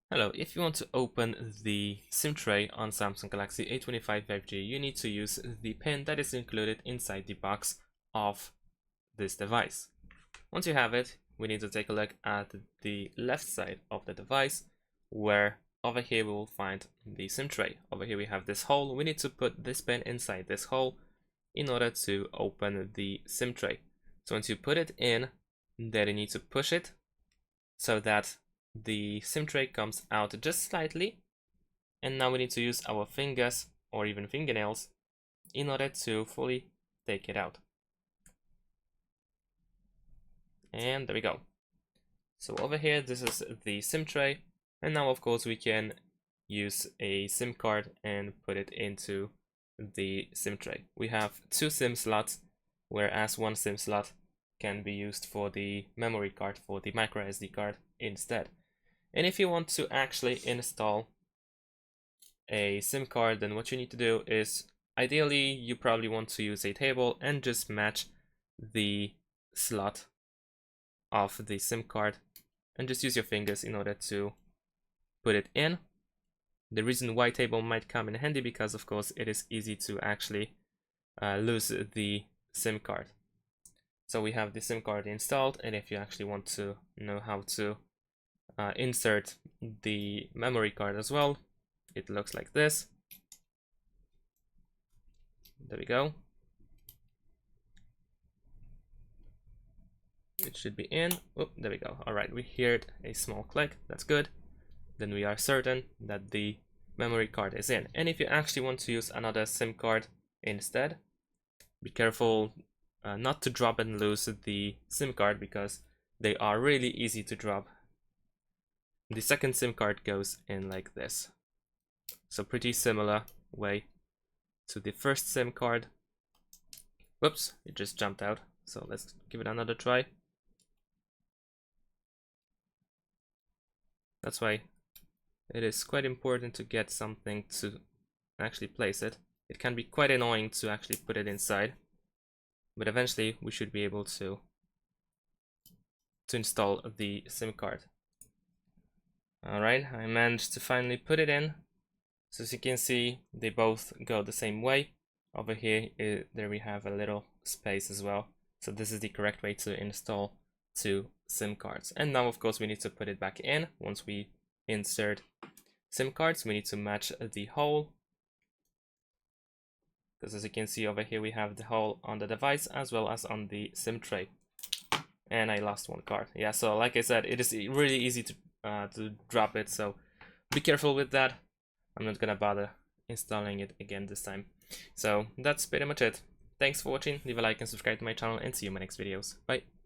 Hello, if you want to open the SIM tray on Samsung Galaxy A25 5G, you need to use the pin that is included inside the box of this device. Once you have it, we need to take a look at the left side of the device, where over here we will find the SIM tray. Over here we have this hole. We need to put this pin inside this hole in order to open the SIM tray. So once you put it in, then you need to push it so that the SIM tray comes out just slightly, and now we need to use our fingers or even fingernails in order to fully take it out. And there we go. So over here, this is the SIM tray, and now of course we can use a SIM card and put it into the SIM tray. We have two SIM slots, whereas one SIM slot can be used for the memory card, for the micro SD card instead. And if you want to actually install a SIM card, then what you need to do is, ideally, you probably want to use a table and just match the slot of the SIM card and just use your fingers in order to put it in. The reason why table might come in handy because, of course, it is easy to actually lose the SIM card. So we have the SIM card installed, and if you actually want to know how to insert the memory card as well, it looks like this. There we go. It should be in. Oh, there we go. All right, we heard a small click. That's good. Then we are certain that the memory card is in. And if you actually want to use another SIM card instead, be careful not to drop and lose the SIM card because they are really easy to drop. The second SIM card goes in like this. So pretty similar way to the first SIM card. Whoops, it just jumped out. So let's give it another try. That's why it is quite important to get something to actually place it. It can be quite annoying to actually put it inside, but eventually we should be able to install the SIM card. Alright, I managed to finally put it in. So as you can see, they both go the same way. Over here, there we have a little space as well. So this is the correct way to install two SIM cards. And now of course we need to put it back in. Once we insert SIM cards, we need to match the hole. Because as you can see over here, we have the hole on the device as well as on the SIM tray. And I lost one card. Yeah, so like I said, it is really easy to drop it, so be careful with that. I'm not gonna bother installing it again this time. So that's pretty much it. Thanks for watching, leave a like and subscribe to my channel, and see you in my next videos. Bye.